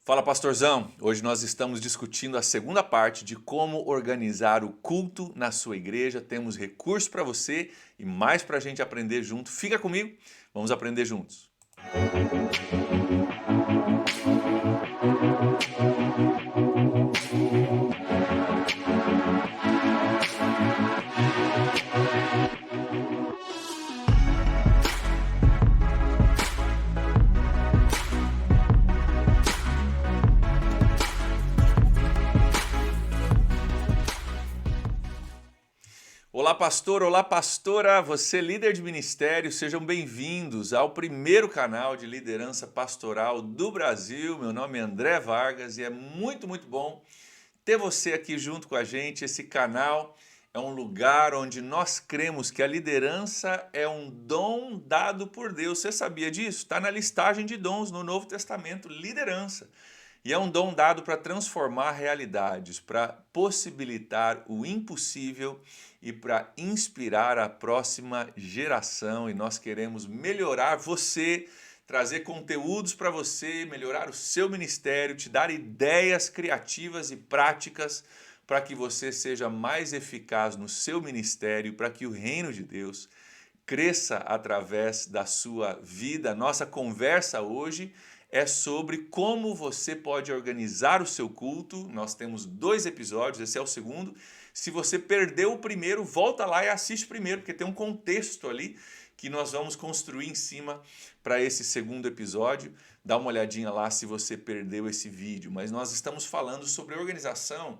Fala, pastorzão! Hoje nós estamos discutindo a segunda parte de como organizar o culto na sua igreja. Temos recursos para você e mais para a gente aprender junto. Fica comigo, vamos aprender juntos. Olá, pastor! Olá, pastora! Você líder de ministério, sejam bem-vindos ao primeiro canal de liderança pastoral do Brasil. Meu nome é André Vargas e é muito bom ter você aqui junto com a gente. Esse canal é um lugar onde nós cremos que a liderança é um dom dado por Deus. Você sabia disso? Está na listagem de dons no Novo Testamento, liderança. E é um dom dado para transformar realidades, para possibilitar o impossível e para inspirar a próxima geração. E nós queremos melhorar você, trazer conteúdos para você, melhorar o seu ministério, te dar ideias criativas e práticas para que você seja mais eficaz no seu ministério, para que o reino de Deus cresça através da sua vida. Nossa conversa hoje é sobre como você pode organizar o seu culto. Nós temos 2 episódios, esse é o segundo. Se você perdeu o primeiro, volta lá e assiste o primeiro, porque tem um contexto ali que nós vamos construir em cima para esse segundo episódio. Dá uma olhadinha lá se você perdeu esse vídeo. Mas nós estamos falando sobre a organização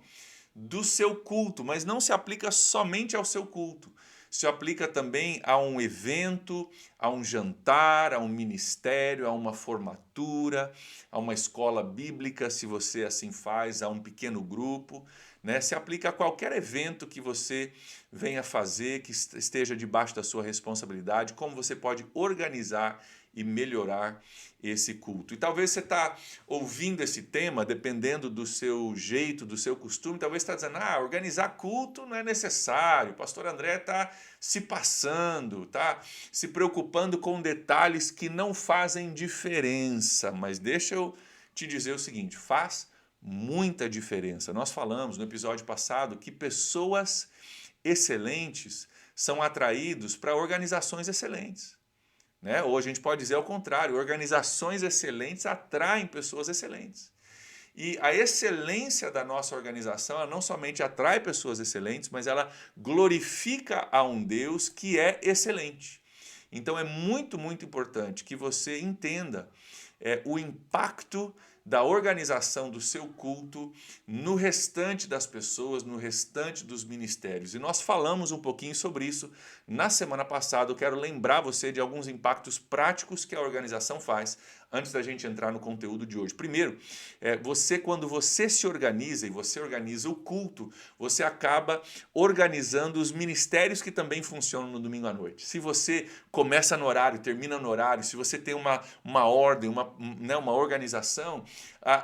do seu culto, mas não se aplica somente ao seu culto. Se aplica também a um evento, a um jantar, a um ministério, a uma formatura, a uma escola bíblica, se você assim faz, a um pequeno grupo, né? Se aplica a qualquer evento que você venha fazer, que esteja debaixo da sua responsabilidade, como você pode organizar e melhorar esse culto. E talvez você está ouvindo esse tema, dependendo do seu jeito, do seu costume, talvez você está dizendo, organizar culto não é necessário, o pastor André está se passando, está se preocupando com detalhes que não fazem diferença. Mas deixa eu te dizer o seguinte, faz muita diferença. Nós falamos no episódio passado que pessoas excelentes são atraídos para organizações excelentes. Né? Ou a gente pode dizer ao contrário, organizações excelentes atraem pessoas excelentes. E a excelência da nossa organização, ela não somente atrai pessoas excelentes, mas ela glorifica a um Deus que é excelente. Então é muito importante que você entenda o impacto da organização do seu culto no restante das pessoas, no restante dos ministérios. E nós falamos um pouquinho sobre isso na semana passada. Eu quero lembrar você de alguns impactos práticos que a organização faz antes da gente entrar no conteúdo de hoje. Primeiro, quando você se organiza e você organiza o culto, você acaba organizando os ministérios que também funcionam no domingo à noite. Se você começa no horário, termina no horário, se você tem uma ordem, uma organização,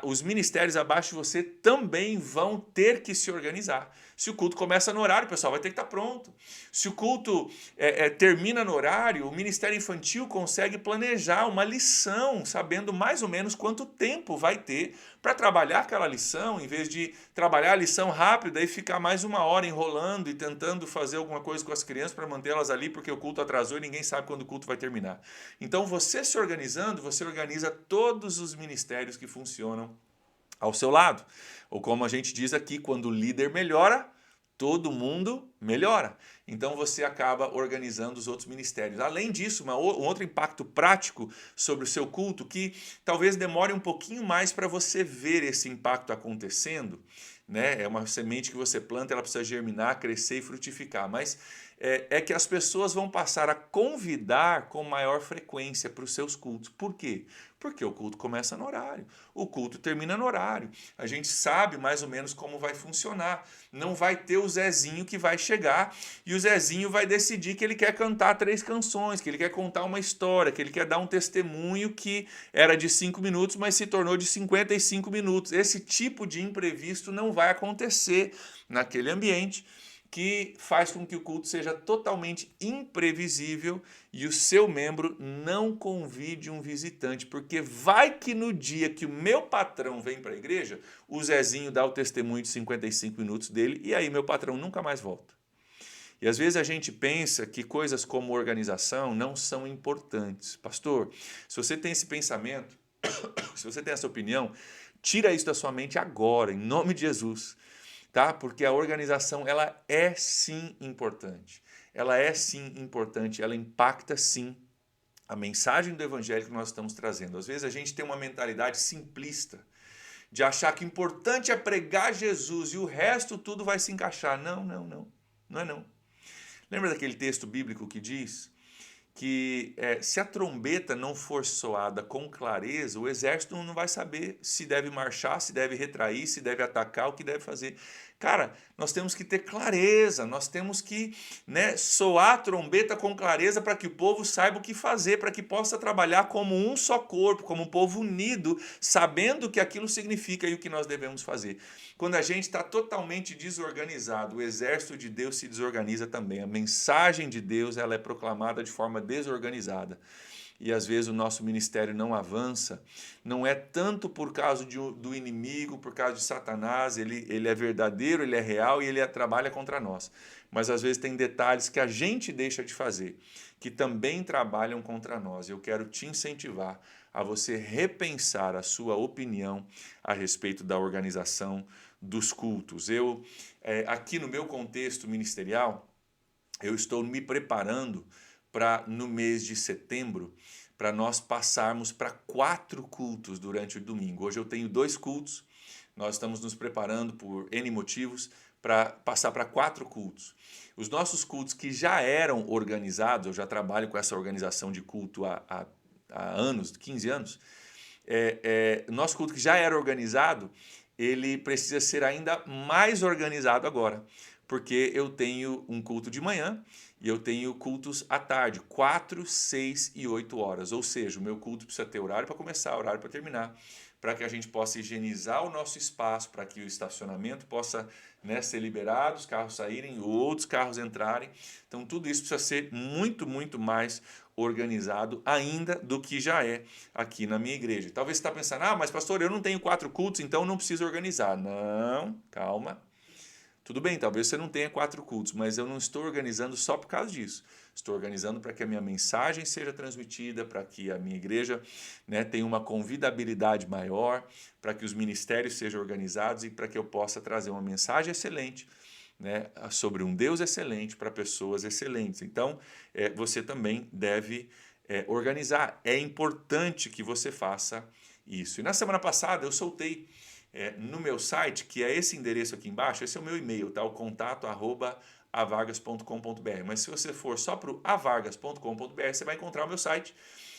os ministérios abaixo de você também vão ter que se organizar. Se o culto começa no horário, o pessoal vai ter que estar pronto. Se o culto termina no horário, o Ministério Infantil consegue planejar uma lição, sabendo mais ou menos quanto tempo vai ter para trabalhar aquela lição, em vez de trabalhar a lição rápida e ficar mais 1 hora enrolando e tentando fazer alguma coisa com as crianças para mantê-las ali, porque o culto atrasou e ninguém sabe quando o culto vai terminar. Então, você se organizando, você organiza todos os ministérios que funcionam ao seu lado. Ou como a gente diz aqui, quando o líder melhora, todo mundo melhora. Então você acaba organizando os outros ministérios. Além disso, um outro impacto prático sobre o seu culto, que talvez demore um pouquinho mais para você ver esse impacto acontecendo, né? É uma semente que você planta, ela precisa germinar, crescer e frutificar. Mas é que as pessoas vão passar a convidar com maior frequência para os seus cultos. Por quê? Porque o culto começa no horário, o culto termina no horário. A gente sabe mais ou menos como vai funcionar. Não vai ter o Zezinho que vai chegar e o Zezinho vai decidir que ele quer cantar 3 canções, que ele quer contar uma história, que ele quer dar um testemunho que era de 5 minutos, mas se tornou de 55 minutos. Esse tipo de imprevisto não vai acontecer naquele ambiente, que faz com que o culto seja totalmente imprevisível e o seu membro não convide um visitante, porque vai que no dia que o meu patrão vem para a igreja, o Zezinho dá o testemunho de 55 minutos dele e aí meu patrão nunca mais volta. E às vezes a gente pensa que coisas como organização não são importantes. Pastor, se você tem esse pensamento, se você tem essa opinião, tira isso da sua mente agora, em nome de Jesus, tá? Porque a organização, ela é sim importante. Ela é sim importante, ela impacta sim a mensagem do evangelho que nós estamos trazendo. Às vezes a gente tem uma mentalidade simplista, de achar que o importante é pregar Jesus e o resto tudo vai se encaixar. Não, não, não. Não é não. Lembra daquele texto bíblico que diz que se a trombeta não for soada com clareza, o exército não vai saber se deve marchar, se deve retrair, se deve atacar, o que deve fazer. Cara, nós temos que ter clareza, nós temos que soar a trombeta com clareza para que o povo saiba o que fazer, para que possa trabalhar como um só corpo, como um povo unido, sabendo o que aquilo significa e o que nós devemos fazer. Quando a gente está totalmente desorganizado, o exército de Deus se desorganiza também. A mensagem de Deus ela é proclamada de forma desorganizada. E às vezes o nosso ministério não avança, não é tanto por causa do inimigo, por causa de Satanás, ele é verdadeiro, ele é real e ele trabalha contra nós. Mas às vezes tem detalhes que a gente deixa de fazer, que também trabalham contra nós. Eu quero te incentivar a você repensar a sua opinião a respeito da organização dos cultos. Aqui no meu contexto ministerial, eu estou me preparando para, no mês de setembro, para nós passarmos para 4 cultos durante o domingo. Hoje eu tenho 2 cultos, nós estamos nos preparando por N motivos para passar para 4 cultos. Os nossos cultos que já eram organizados, eu já trabalho com essa organização de culto há anos, 15 anos, nosso culto que já era organizado, ele precisa ser ainda mais organizado agora, porque eu tenho um culto de manhã e eu tenho cultos à tarde, 4, 6 e 8 horas. Ou seja, o meu culto precisa ter horário para começar, horário para terminar, para que a gente possa higienizar o nosso espaço, para que o estacionamento possa ser liberado, os carros saírem, outros carros entrarem. Então tudo isso precisa ser muito, muito mais organizado ainda do que já é aqui na minha igreja. Talvez você está pensando, mas pastor, eu não tenho 4 cultos, então não preciso organizar. Não, calma. Tudo bem, talvez você não tenha 4 cultos, mas eu não estou organizando só por causa disso. Estou organizando para que a minha mensagem seja transmitida, para que a minha igreja tenha uma convidabilidade maior, para que os ministérios sejam organizados e para que eu possa trazer uma mensagem excelente sobre um Deus excelente para pessoas excelentes. Então, você também deve organizar. É importante que você faça isso. E na semana passada eu soltei no meu site, que é esse endereço aqui embaixo, esse é o meu e-mail, tá? O contato@avargas.com.br. Mas se você for só para o avargas.com.br, você vai encontrar o meu site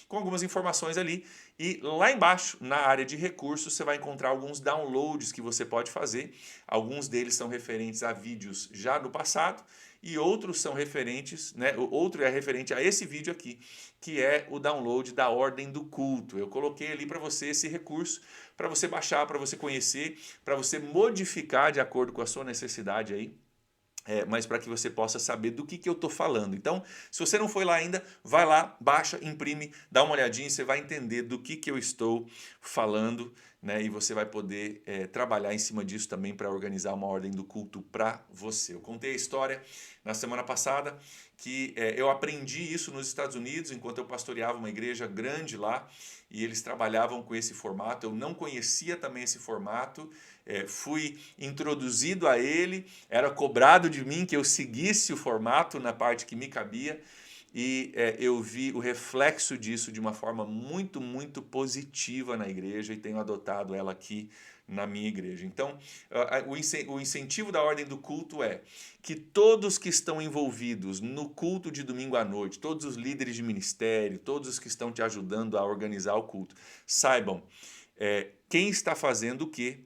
com algumas informações ali. E lá embaixo, na área de recursos, você vai encontrar alguns downloads que você pode fazer. Alguns deles são referentes a vídeos já do passado e outros são referentes, outro é referente a esse vídeo aqui, que é o download da ordem do culto. Eu coloquei ali para você esse recurso, para você baixar, para você conhecer, para você modificar de acordo com a sua necessidade aí. Mas para que você possa saber do que eu estou falando. Então, se você não foi lá ainda, vai lá, baixa, imprime, dá uma olhadinha, você vai entender do que eu estou falando, e você vai poder trabalhar em cima disso também para organizar uma ordem do culto para você. Eu contei a história na semana passada que eu aprendi isso nos Estados Unidos enquanto eu pastoreava uma igreja grande lá e eles trabalhavam com esse formato. Eu não conhecia também esse formato, fui introduzido a ele, era cobrado de mim que eu seguisse o formato na parte que me cabia e eu vi o reflexo disso de uma forma muito, muito positiva na igreja e tenho adotado ela aqui na minha igreja. Então, o incentivo da ordem do culto é que todos que estão envolvidos no culto de domingo à noite, todos os líderes de ministério, todos os que estão te ajudando a organizar o culto, saibam quem está fazendo o quê,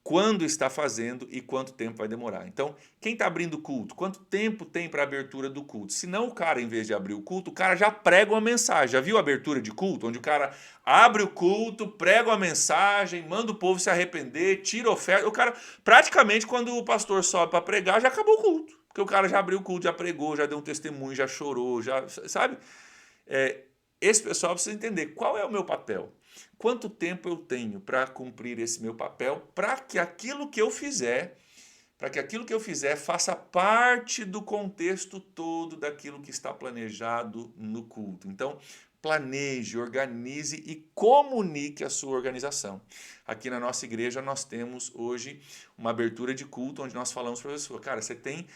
quando está fazendo e quanto tempo vai demorar. Então, quem está abrindo o culto? Quanto tempo tem para a abertura do culto? Se não, o cara, em vez de abrir o culto, o cara já prega uma mensagem. Já viu a abertura de culto? Onde o cara abre o culto, prega uma mensagem, manda o povo se arrepender, tira oferta. O cara, praticamente, quando o pastor sobe para pregar, já acabou o culto. Porque o cara já abriu o culto, já pregou, já deu um testemunho, já chorou, já, sabe? Esse pessoal precisa entender qual é o meu papel. Quanto tempo eu tenho para cumprir esse meu papel, para que aquilo que eu fizer faça parte do contexto todo daquilo que está planejado no culto. Então, planeje, organize e comunique a sua organização. Aqui na nossa igreja nós temos hoje uma abertura de culto onde nós falamos para a pessoa, cara, você tem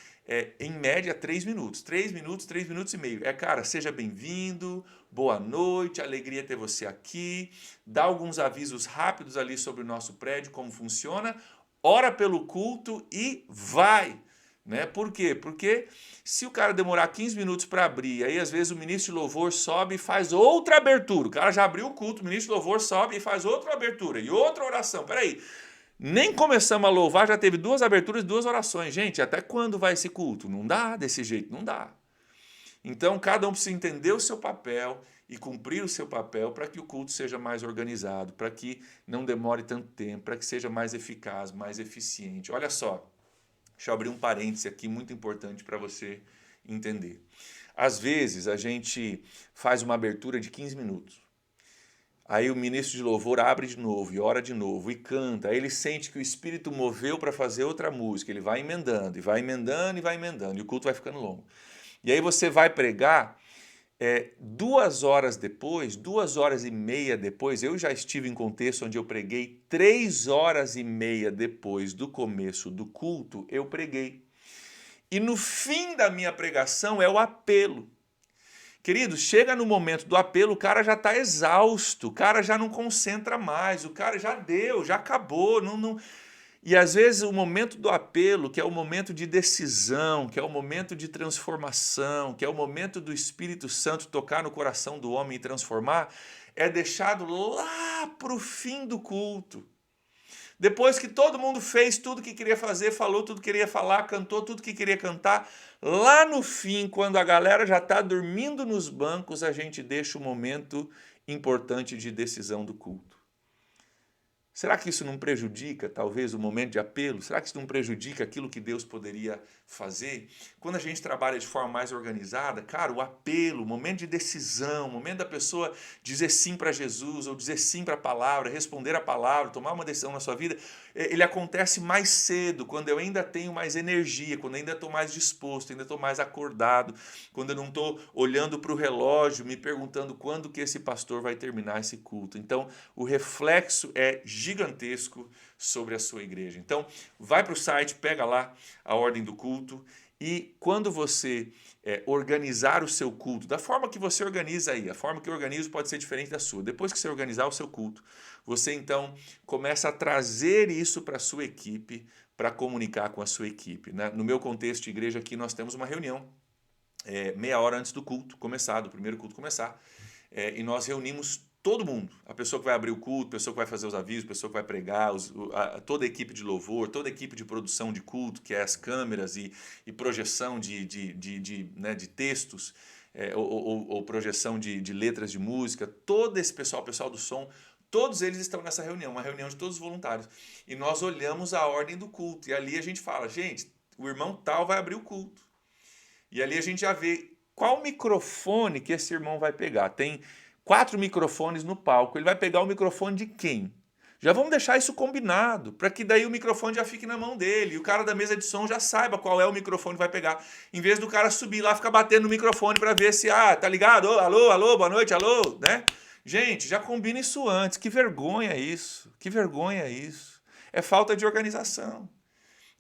em média 3 minutos, 3 minutos, 3 minutos e meio. Cara, seja bem-vindo, boa noite, alegria ter você aqui, dá alguns avisos rápidos ali sobre o nosso prédio, como funciona, ora pelo culto e vai. Né? Por quê? Porque se o cara demorar 15 minutos para abrir, aí às vezes o ministro de louvor sobe e faz outra abertura. O cara já abriu o culto, o ministro de louvor sobe e faz outra abertura e outra oração. Peraí, nem começamos a louvar, já teve 2 aberturas e 2 orações. Gente, até quando vai esse culto? Não dá desse jeito, não dá. Então, cada um precisa entender o seu papel e cumprir o seu papel para que o culto seja mais organizado, para que não demore tanto tempo, para que seja mais eficaz, mais eficiente. Olha só, deixa eu abrir um parêntese aqui muito importante para você entender. Às vezes, a gente faz uma abertura de 15 minutos. Aí o ministro de louvor abre de novo, e ora de novo, e canta. Aí ele sente que o Espírito moveu para fazer outra música. Ele vai emendando, e vai emendando, e vai emendando. E o culto vai ficando longo. E aí você vai pregar, 2 horas depois, 2 horas e meia depois, eu já estive em contexto onde eu preguei 3 horas e meia depois do começo do culto, eu preguei. E no fim da minha pregação é o apelo. Querido, chega no momento do apelo, o cara já está exausto, o cara já não concentra mais, o cara já deu, já acabou, não. E às vezes o momento do apelo, que é o momento de decisão, que é o momento de transformação, que é o momento do Espírito Santo tocar no coração do homem e transformar, é deixado lá para o fim do culto. Depois que todo mundo fez tudo que queria fazer, falou tudo que queria falar, cantou tudo que queria cantar, lá no fim, quando a galera já está dormindo nos bancos, a gente deixa o momento importante de decisão do culto. Será que isso não prejudica, talvez, o momento de apelo? Será que isso não prejudica aquilo que Deus poderia fazer? Quando a gente trabalha de forma mais organizada, cara, o apelo, o momento de decisão, o momento da pessoa dizer sim para Jesus, ou dizer sim para a palavra, responder a palavra, tomar uma decisão na sua vida, ele acontece mais cedo, quando eu ainda tenho mais energia, quando eu ainda estou mais disposto, ainda estou mais acordado, quando eu não estou olhando para o relógio, me perguntando quando que esse pastor vai terminar esse culto. Então, o reflexo é gigantesco sobre a sua igreja. Então, vai para o site, pega lá a ordem do culto e quando você organizar o seu culto, da forma que você organiza aí, a forma que eu organizo pode ser diferente da sua. Depois que você organizar o seu culto, você então começa a trazer isso para a sua equipe, para comunicar com a sua equipe. Né? No meu contexto de igreja aqui, nós temos uma reunião meia hora antes do culto começar, do primeiro culto começar, e nós reunimos todo mundo, a pessoa que vai abrir o culto, a pessoa que vai fazer os avisos, a pessoa que vai pregar, toda a equipe de louvor, toda a equipe de produção de culto, que é as câmeras e projeção de textos, ou projeção de letras de música, todo esse pessoal, o pessoal do som, todos eles estão nessa reunião, uma reunião de todos os voluntários. E nós olhamos a ordem do culto, e ali a gente fala, gente, o irmão tal vai abrir o culto. E ali a gente já vê qual microfone que esse irmão vai pegar. Tem 4 microfones no palco. Ele vai pegar o microfone de quem? Já vamos deixar isso combinado, para que daí o microfone já fique na mão dele. E o cara da mesa de som já saiba qual é o microfone que vai pegar. Em vez do cara subir lá e ficar batendo no microfone para ver se, tá ligado? Alô, alô, boa noite, alô, né? Gente, já combina isso antes. Que vergonha isso. Que vergonha isso. É falta de organização.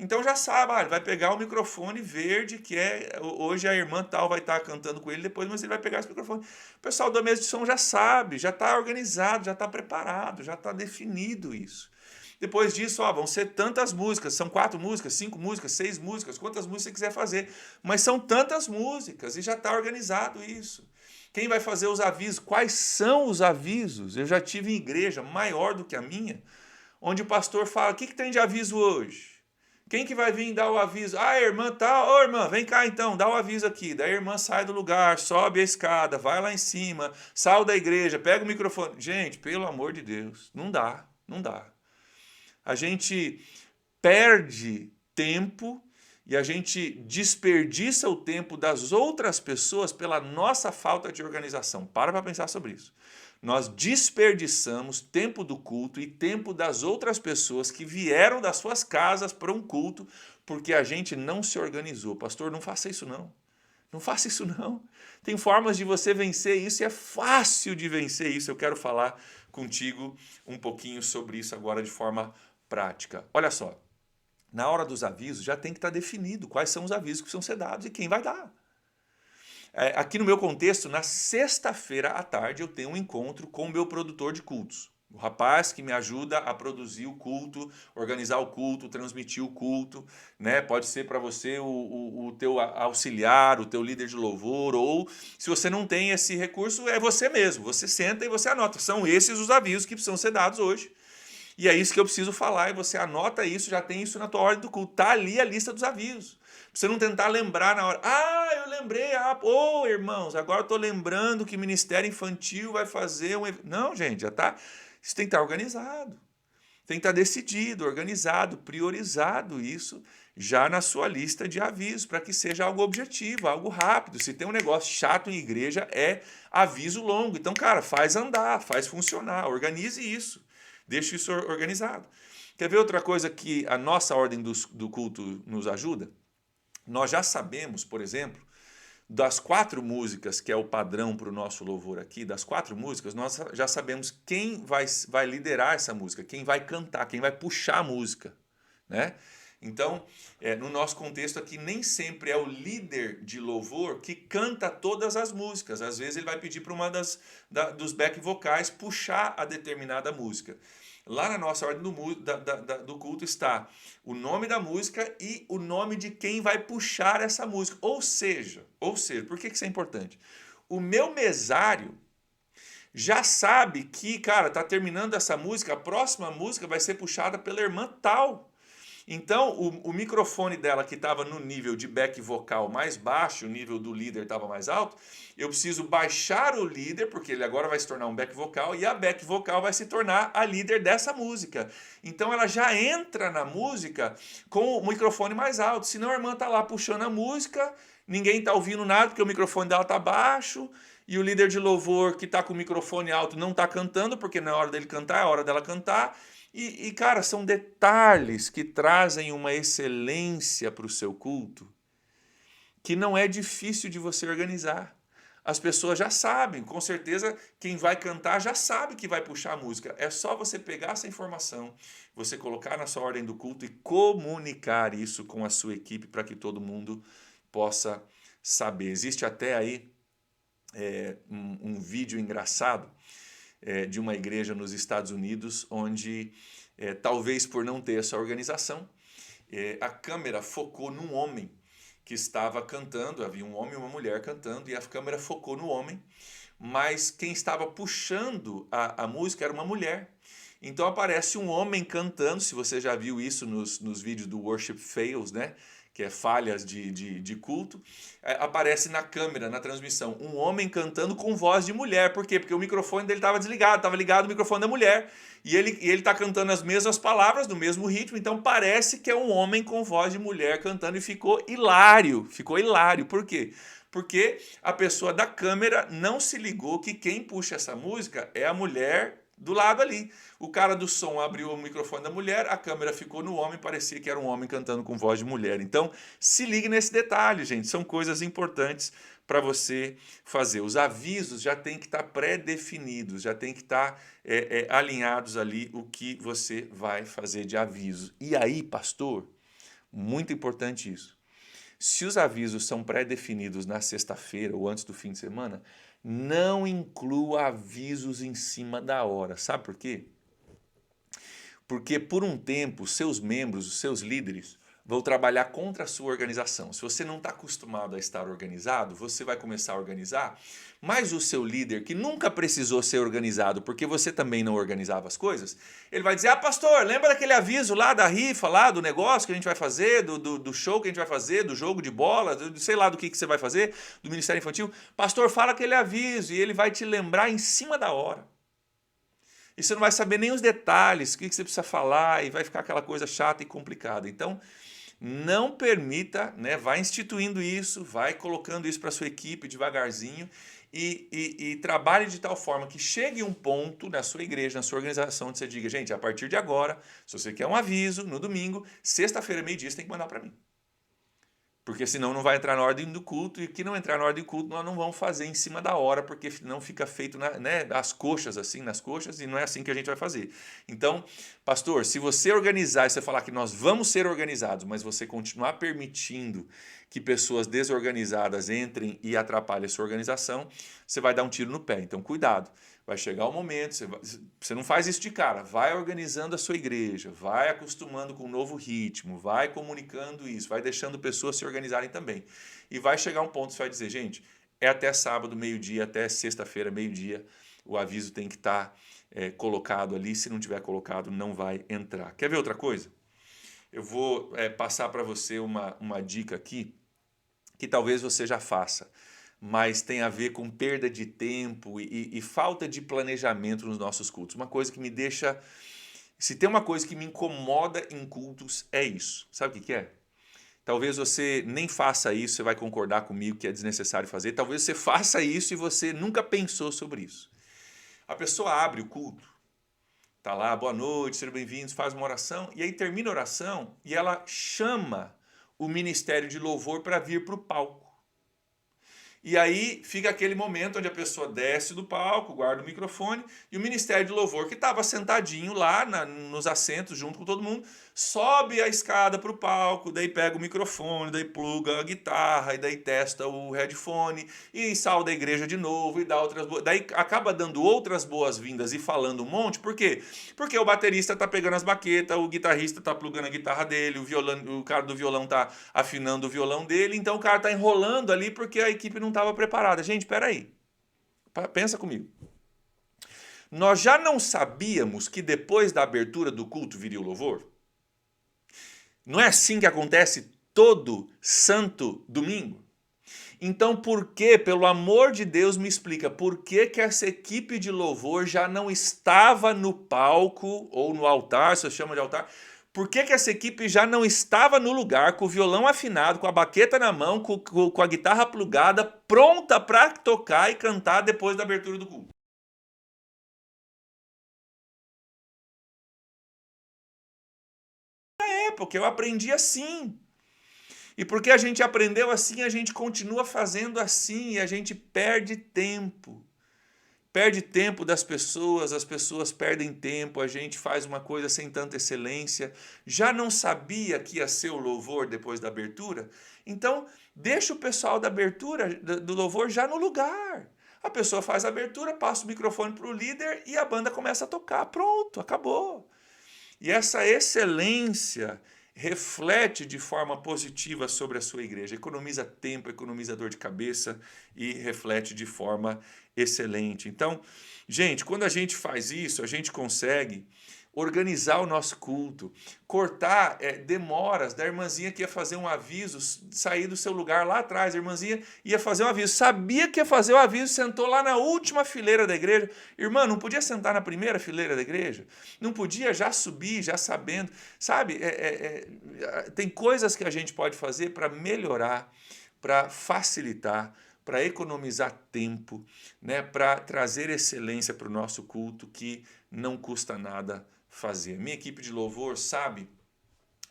Então já sabe, ele vai pegar o microfone verde, que hoje a irmã tal vai estar cantando com ele depois, mas ele vai pegar esse microfone. O pessoal da mesa de som já sabe, já está organizado, já está preparado, já está definido isso. Depois disso, vão ser tantas músicas, são 4 músicas, 5 músicas, 6 músicas, quantas músicas você quiser fazer, mas são tantas músicas e já está organizado isso. Quem vai fazer os avisos? Quais são os avisos? Eu já tive em igreja maior do que a minha, onde o pastor fala, o que tem de aviso hoje? Quem que vai vir dar o aviso? A irmã tá, irmã, vem cá então, dá o aviso aqui. Daí a irmã sai do lugar, sobe a escada, vai lá em cima, sai da igreja, pega o microfone. Gente, pelo amor de Deus, não dá, não dá. A gente perde tempo e a gente desperdiça o tempo das outras pessoas pela nossa falta de organização. Para pensar sobre isso. Nós desperdiçamos tempo do culto e tempo das outras pessoas que vieram das suas casas para um culto porque a gente não se organizou. Pastor, não faça isso não. Não faça isso não. Tem formas de você vencer isso e é fácil de vencer isso. Eu quero falar contigo um pouquinho sobre isso agora de forma prática. Olha só, na hora dos avisos já tem que estar definido quais são os avisos que precisam ser dados e quem vai dar. Aqui no meu contexto, na sexta-feira à tarde eu tenho um encontro com o meu produtor de cultos. O rapaz que me ajuda a produzir o culto, organizar o culto, transmitir o culto, né? Pode ser para você o teu auxiliar, o teu líder de louvor, ou se você não tem esse recurso, é você mesmo. Você senta e você anota. São esses os avisos que precisam ser dados hoje. E é isso que eu preciso falar, e você anota isso, já tem isso na tua ordem do culto. Está ali a lista dos avisos. Pra você não tentar lembrar na hora. Eu lembrei. Irmãos, agora eu estou lembrando que Ministério Infantil vai fazer um evento. Não, gente, já está. Isso tem que estar organizado. Tem que estar decidido, organizado, priorizado isso já na sua lista de avisos, para que seja algo objetivo, algo rápido. Se tem um negócio chato em igreja, é aviso longo. Então, cara, faz andar, faz funcionar, organize isso. Deixe isso organizado. Quer ver outra coisa que a nossa ordem do culto nos ajuda? Nós já sabemos, por exemplo, das 4 músicas, que é o padrão para o nosso louvor aqui, das 4 músicas, nós já sabemos quem vai liderar essa música, quem vai cantar, quem vai puxar a música, né? Então, no nosso contexto aqui, nem sempre é o líder de louvor que canta todas as músicas. Às vezes ele vai pedir para uma dos back vocais puxar a determinada música. Lá na nossa ordem do culto está o nome da música e o nome de quem vai puxar essa música. Ou seja, por que isso é importante? O meu mesário já sabe que, cara, tá terminando essa música, a próxima música vai ser puxada pela irmã tal. Então, o microfone dela, que estava no nível de back vocal mais baixo, o nível do líder estava mais alto, eu preciso baixar o líder, porque ele agora vai se tornar um back vocal, e a back vocal vai se tornar a líder dessa música. Então, ela já entra na música com o microfone mais alto, senão a irmã está lá puxando a música, ninguém está ouvindo nada, porque o microfone dela está baixo, e o líder de louvor que está com o microfone alto não está cantando, porque não é hora dele cantar, é hora dela cantar. Cara, são detalhes que trazem uma excelência para o seu culto que não é difícil de você organizar. As pessoas já sabem, com certeza quem vai cantar já sabe que vai puxar a música. É só você pegar essa informação, você colocar na sua ordem do culto e comunicar isso com a sua equipe para que todo mundo possa saber. Existe até aí um vídeo engraçado de uma igreja nos Estados Unidos, onde, talvez por não ter essa organização, a câmera focou num homem que estava cantando, havia um homem e uma mulher cantando, e a câmera focou no homem, mas quem estava puxando a música era uma mulher. Então aparece um homem cantando, se você já viu isso nos vídeos do Worship Fails, né? Que é falhas de culto, aparece na câmera, na transmissão, um homem cantando com voz de mulher. Por quê? Porque o microfone dele estava desligado, estava ligado o microfone da mulher, e ele está cantando as mesmas palavras, no mesmo ritmo, então parece que é um homem com voz de mulher cantando, e ficou hilário. Por quê? Porque a pessoa da câmera não se ligou que quem puxa essa música é a mulher do lado ali. O cara do som abriu o microfone da mulher, a câmera ficou no homem, parecia que era um homem cantando com voz de mulher. Então, se ligue nesse detalhe, gente. São coisas importantes para você fazer. Os avisos já tem que estar pré-definidos, já tem que estar alinhados ali o que você vai fazer de aviso. E aí, pastor, muito importante isso. Se os avisos são pré-definidos na sexta-feira ou antes do fim de semana, não inclua avisos em cima da hora. Sabe por quê? Porque por um tempo, seus membros, os seus líderes, vão trabalhar contra a sua organização. Se você não está acostumado a estar organizado, você vai começar a organizar, mas o seu líder, que nunca precisou ser organizado, porque você também não organizava as coisas, ele vai dizer, pastor, lembra daquele aviso lá da rifa, lá do negócio que a gente vai fazer, do show que a gente vai fazer, do jogo de bola, sei lá do que você vai fazer, do Ministério Infantil? Pastor, fala aquele aviso, e ele vai te lembrar em cima da hora. E você não vai saber nem os detalhes, o que você precisa falar, e vai ficar aquela coisa chata e complicada. Então, Não permita, né, vai instituindo isso, vai colocando isso para sua equipe devagarzinho e trabalhe de tal forma que chegue um ponto na sua igreja, na sua organização, onde você diga, gente, a partir de agora, se você quer um aviso no domingo, sexta-feira, meio-dia, você tem que mandar para mim. Porque senão não vai entrar na ordem do culto, e que não entrar na ordem do culto nós não vamos fazer em cima da hora, porque não fica feito né, as coxas, assim, nas coxas, e não é assim que a gente vai fazer. Então, pastor, se você organizar e você falar que nós vamos ser organizados, mas você continuar permitindo que pessoas desorganizadas entrem e atrapalhem a sua organização, você vai dar um tiro no pé. Então, cuidado. Vai chegar o momento, você não faz isso de cara, vai organizando a sua igreja, vai acostumando com um novo ritmo, vai comunicando isso, vai deixando pessoas se organizarem também. E vai chegar um ponto que você vai dizer, gente, é até sábado, meio-dia, até sexta-feira, meio-dia, o aviso tem que estar colocado ali, se não tiver colocado, não vai entrar. Quer ver outra coisa? Eu vou passar para você uma dica aqui, que talvez você já faça, mas tem a ver com perda de tempo e falta de planejamento nos nossos cultos. Uma coisa que me deixa... Se tem uma coisa que me incomoda em cultos, é isso. Sabe o que é? Talvez você nem faça isso, você vai concordar comigo que é desnecessário fazer. Talvez você faça isso e você nunca pensou sobre isso. A pessoa abre o culto, tá lá, boa noite, sejam bem-vindos, faz uma oração, e aí termina a oração e ela chama o ministério de louvor para vir para o palco. E aí fica aquele momento onde a pessoa desce do palco, guarda o microfone, e o Ministério de Louvor, que estava sentadinho lá nos assentos junto com todo mundo, sobe a escada para o palco, daí pega o microfone, daí pluga a guitarra, e daí testa o headphone, e sauda a igreja de novo, e dá outras boas... Daí acaba dando outras boas-vindas e falando um monte, por quê? Porque o baterista está pegando as baquetas, o guitarrista está plugando a guitarra dele, o cara do violão está afinando o violão dele, então o cara está enrolando ali porque a equipe não estava preparada. Gente, espera aí. Pensa comigo. Nós já não sabíamos que depois da abertura do culto viria o louvor? Não é assim que acontece todo santo domingo? Então por que, pelo amor de Deus, me explica, por que essa equipe de louvor já não estava no palco ou no altar, se eu chamo de altar, por que essa equipe já não estava no lugar, com o violão afinado, com a baqueta na mão, com a guitarra plugada, pronta para tocar e cantar depois da abertura do culto? É, porque eu aprendi assim. E porque a gente aprendeu assim, a gente continua fazendo assim e a gente perde tempo. Perde tempo das pessoas, as pessoas perdem tempo, a gente faz uma coisa sem tanta excelência. Já não sabia que ia ser o louvor depois da abertura? Então, deixa o pessoal da abertura, do louvor, já no lugar. A pessoa faz a abertura, passa o microfone para o líder e a banda começa a tocar. Pronto, acabou. E essa excelência reflete de forma positiva sobre a sua igreja, economiza tempo, economiza dor de cabeça e reflete de forma excelente. Então, gente, quando a gente faz isso, a gente consegue organizar o nosso culto, cortar demoras da irmãzinha que ia fazer um aviso, sair do seu lugar lá atrás, a irmãzinha ia fazer um aviso, sabia que ia fazer o aviso, sentou lá na última fileira da igreja, irmã, não podia sentar na primeira fileira da igreja? Não podia já subir, já sabendo, sabe, tem coisas que a gente pode fazer para melhorar, para facilitar, para economizar tempo, né, para trazer excelência para o nosso culto que não custa nada fazer. Minha equipe de louvor sabe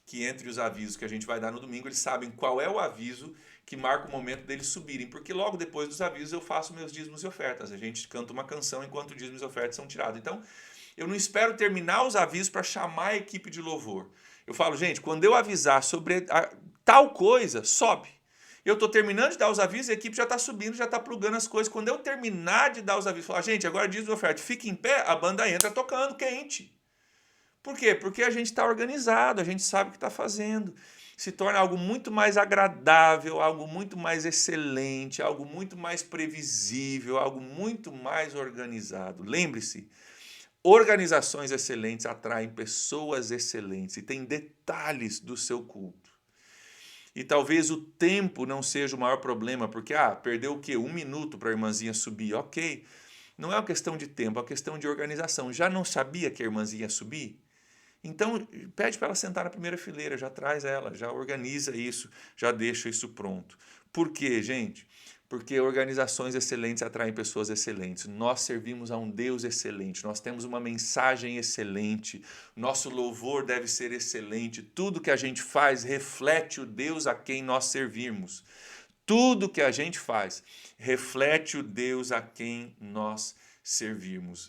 que entre os avisos que a gente vai dar no domingo, eles sabem qual é o aviso que marca o momento deles subirem, porque logo depois dos avisos eu faço meus dízimos e ofertas. A gente canta uma canção enquanto dízimos e ofertas são tirados. Então, eu não espero terminar os avisos para chamar a equipe de louvor. Eu falo, gente, quando eu avisar sobre tal coisa, sobe. Eu estou terminando de dar os avisos, a equipe já está subindo, já está plugando as coisas. Quando eu terminar de dar os avisos, falar, gente, agora dízimo e oferta, fica em pé, a banda entra tocando, quente. Por quê? Porque a gente está organizado, a gente sabe o que está fazendo. Se torna algo muito mais agradável, algo muito mais excelente, algo muito mais previsível, algo muito mais organizado. Lembre-se, organizações excelentes atraem pessoas excelentes e tem detalhes do seu culto. E talvez o tempo não seja o maior problema, porque, perdeu o quê? 1 minuto para a irmãzinha subir, ok. Não é uma questão de tempo, é uma questão de organização. Já não sabia que a irmãzinha ia subir? Então, pede para ela sentar na primeira fileira, já traz ela, já organiza isso, já deixa isso pronto. Por quê, gente? Porque organizações excelentes atraem pessoas excelentes. Nós servimos a um Deus excelente, nós temos uma mensagem excelente, nosso louvor deve ser excelente, tudo que a gente faz reflete o Deus a quem nós servimos. Tudo que a gente faz reflete o Deus a quem nós servimos.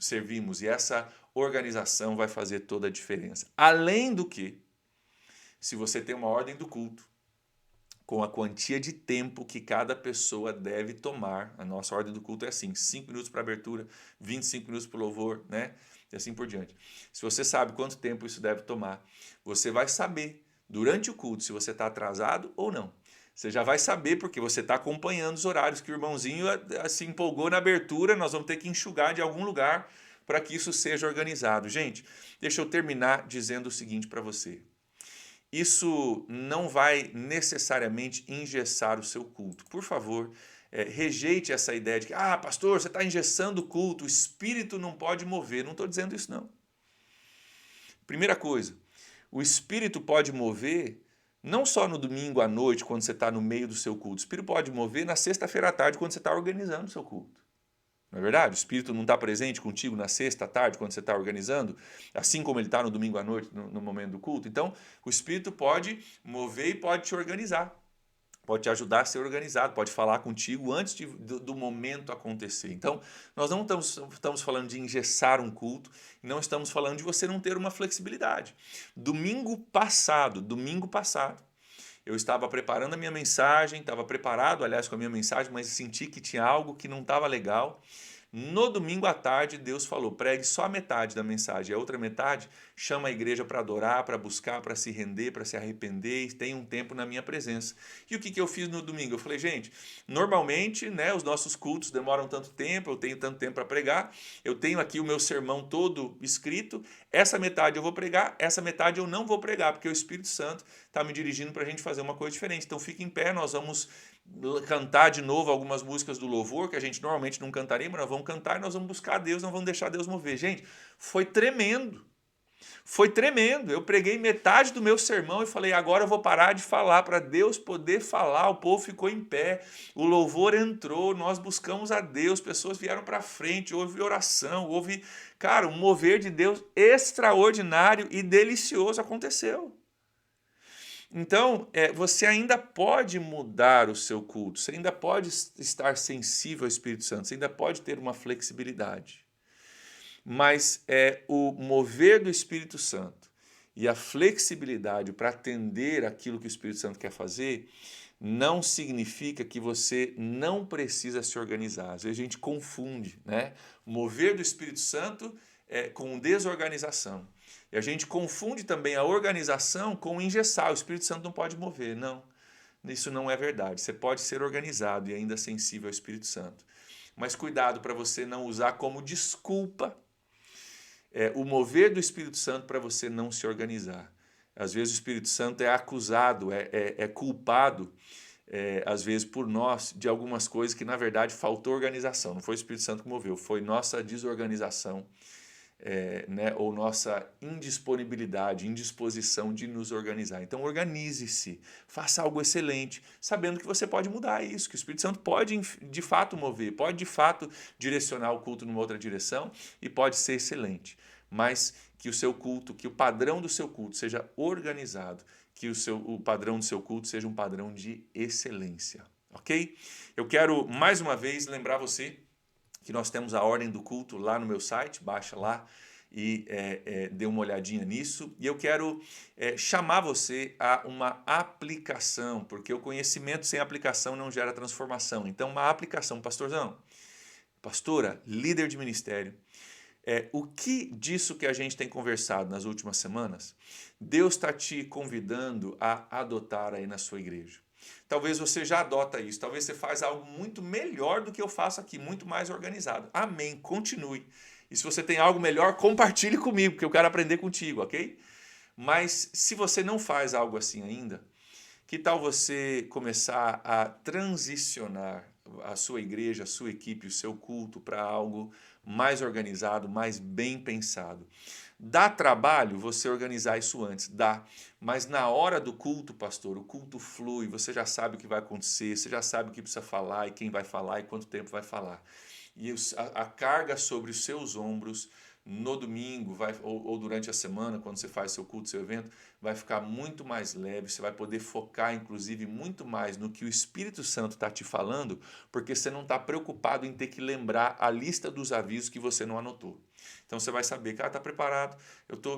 E essa organização vai fazer toda a diferença. Além do que, se você tem uma ordem do culto, com a quantia de tempo que cada pessoa deve tomar, a nossa ordem do culto é assim, 5 minutos para abertura, 25 minutos para o louvor, né? E assim por diante. Se você sabe quanto tempo isso deve tomar, você vai saber, durante o culto, se você está atrasado ou não. Você já vai saber porque você está acompanhando os horários que o irmãozinho se empolgou na abertura, nós vamos ter que enxugar de algum lugar para que isso seja organizado. Gente, deixa eu terminar dizendo o seguinte para você. Isso não vai necessariamente engessar o seu culto. Por favor, rejeite essa ideia de que, pastor, você está engessando o culto, o Espírito não pode mover. Não estou dizendo isso, não. Primeira coisa, o Espírito pode mover não só no domingo à noite, quando você está no meio do seu culto. O Espírito pode mover na sexta-feira à tarde, quando você está organizando o seu culto. Não é verdade? O Espírito não está presente contigo na sexta à tarde, quando você está organizando, assim como ele está no domingo à noite, no momento do culto. Então, o Espírito pode mover e pode te organizar, pode te ajudar a ser organizado, pode falar contigo antes do momento acontecer. Então, nós não estamos falando de engessar um culto, não estamos falando de você não ter uma flexibilidade. Domingo passado, eu estava preparando a minha mensagem, estava preparado, aliás, com a minha mensagem, mas senti que tinha algo que não estava legal. No domingo à tarde, Deus falou, pregue só a metade da mensagem, a outra metade chama a igreja para adorar, para buscar, para se render, para se arrepender e tem um tempo na minha presença. E o que eu fiz no domingo? Eu falei, gente, normalmente, né, os nossos cultos demoram tanto tempo, eu tenho tanto tempo para pregar, eu tenho aqui o meu sermão todo escrito, essa metade eu vou pregar, essa metade eu não vou pregar, porque o Espírito Santo está me dirigindo para a gente fazer uma coisa diferente. Então fique em pé, nós vamos cantar de novo algumas músicas do louvor, que a gente normalmente não cantaria, mas nós vamos cantar e nós vamos buscar Deus, não vamos deixar Deus mover. Gente, foi tremendo. Foi tremendo. Eu preguei metade do meu sermão e falei, agora eu vou parar de falar para Deus poder falar. O povo ficou em pé, o louvor entrou, nós buscamos a Deus, pessoas vieram para frente, houve oração, houve, cara, um mover de Deus extraordinário e delicioso aconteceu. Então, você ainda pode mudar o seu culto, você ainda pode estar sensível ao Espírito Santo, você ainda pode ter uma flexibilidade. Mas o mover do Espírito Santo e a flexibilidade para atender aquilo que o Espírito Santo quer fazer, não significa que você não precisa se organizar. Às vezes a gente confunde, né? O mover do Espírito Santo com desorganização. E a gente confunde também a organização com engessar. O Espírito Santo não pode mover. Não, isso não é verdade. Você pode ser organizado e ainda sensível ao Espírito Santo. Mas cuidado para você não usar como desculpa o mover do Espírito Santo para você não se organizar. Às vezes o Espírito Santo é acusado, é culpado, às vezes por nós, de algumas coisas que na verdade faltou organização. Não foi o Espírito Santo que moveu, foi nossa desorganização. Né, ou nossa indisponibilidade, indisposição de nos organizar. Então organize-se, faça algo excelente, sabendo que você pode mudar isso, que o Espírito Santo pode de fato mover, pode de fato direcionar o culto numa outra direção e pode ser excelente, mas que o seu culto, que o padrão do seu culto seja organizado, que o padrão do seu culto seja um padrão de excelência, ok? Eu quero mais uma vez lembrar você que nós temos a ordem do culto lá no meu site, baixa lá e dê uma olhadinha nisso. E eu quero chamar você a uma aplicação, porque o conhecimento sem aplicação não gera transformação. Então, uma aplicação, pastorzão, pastora, líder de ministério, o que disso que a gente tem conversado nas últimas semanas, Deus está te convidando a adotar aí na sua igreja. Talvez você já adota isso, talvez você faz algo muito melhor do que eu faço aqui, muito mais organizado. Amém, continue. E se você tem algo melhor, compartilhe comigo, porque eu quero aprender contigo, ok? Mas se você não faz algo assim ainda, que tal você começar a transicionar a sua igreja, a sua equipe, o seu culto para algo mais organizado, mais bem pensado? Dá trabalho você organizar isso antes? Dá. Mas na hora do culto, pastor, o culto flui, você já sabe o que vai acontecer, você já sabe o que precisa falar e quem vai falar e quanto tempo vai falar. E a carga sobre os seus ombros no domingo ou durante a semana, quando você faz seu culto, seu evento, vai ficar muito mais leve, você vai poder focar, inclusive, muito mais no que o Espírito Santo está te falando, porque você não está preocupado em ter que lembrar a lista dos avisos que você não anotou. Então você vai saber, cara, está preparado,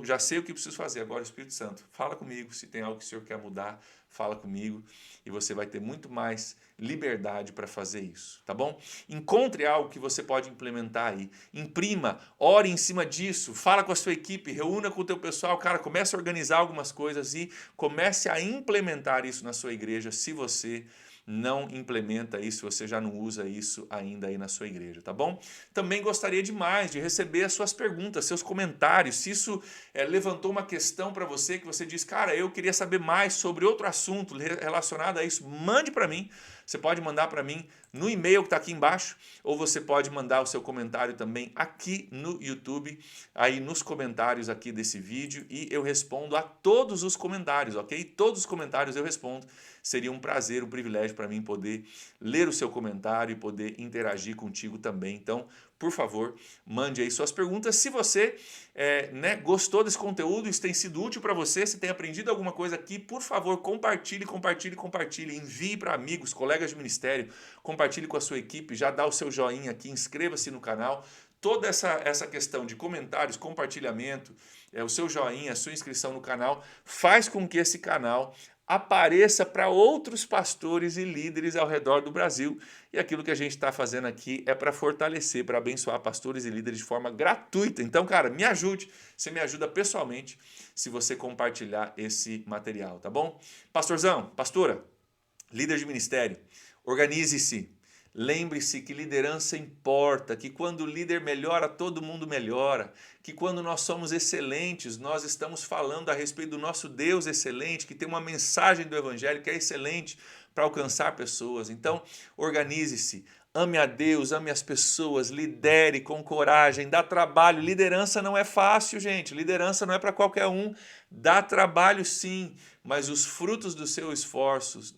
já sei o que preciso fazer, agora o Espírito Santo, fala comigo, se tem algo que o Senhor quer mudar, fala comigo, e você vai ter muito mais liberdade para fazer isso, tá bom? Encontre algo que você pode implementar aí, imprima, ore em cima disso, fala com a sua equipe, reúna com o teu pessoal, cara, comece a organizar algumas coisas e comece a implementar isso na sua igreja, se você não implementa isso, você já não usa isso ainda aí na sua igreja, tá bom? Também gostaria demais de receber as suas perguntas, seus comentários, se isso levantou uma questão para você que você diz, cara, eu queria saber mais sobre outro assunto relacionado a isso, mande para mim, você pode mandar para mim no e-mail que está aqui embaixo, ou você pode mandar o seu comentário também aqui no YouTube, aí nos comentários aqui desse vídeo, e eu respondo a todos os comentários, ok? Todos os comentários eu respondo. Seria um prazer, um privilégio para mim poder ler o seu comentário e poder interagir contigo também. Então, por favor, mande aí suas perguntas. Se você gostou desse conteúdo, isso tem sido útil para você, se tem aprendido alguma coisa aqui, por favor, compartilhe, compartilhe, compartilhe. Envie para amigos, colegas de ministério, compartilhe com a sua equipe, já dá o seu joinha aqui, inscreva-se no canal. Toda essa questão de comentários, compartilhamento, o seu joinha, a sua inscrição no canal, faz com que esse canal apareça para outros pastores e líderes ao redor do Brasil. E aquilo que a gente está fazendo aqui é para fortalecer, para abençoar pastores e líderes de forma gratuita. Então, cara, me ajude, você me ajuda pessoalmente se você compartilhar esse material, tá bom? Pastorzão, pastora, líder de ministério, organize-se. Lembre-se que liderança importa, que quando o líder melhora, todo mundo melhora, que quando nós somos excelentes, nós estamos falando a respeito do nosso Deus excelente, que tem uma mensagem do Evangelho que é excelente para alcançar pessoas. Então, organize-se, ame a Deus, ame as pessoas, lidere com coragem, dá trabalho. Liderança não é fácil, gente, liderança não é para qualquer um, dá trabalho sim, mas os frutos dos seus esforços,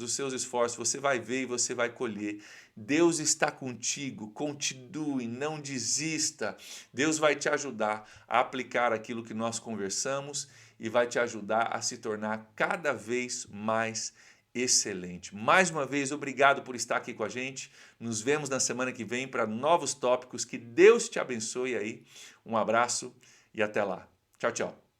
você vai ver e você vai colher. Deus está contigo, continue, não desista. Deus vai te ajudar a aplicar aquilo que nós conversamos e vai te ajudar a se tornar cada vez mais excelente. Mais uma vez, obrigado por estar aqui com a gente. Nos vemos na semana que vem para novos tópicos. Que Deus te abençoe aí. Um abraço e até lá. Tchau, tchau.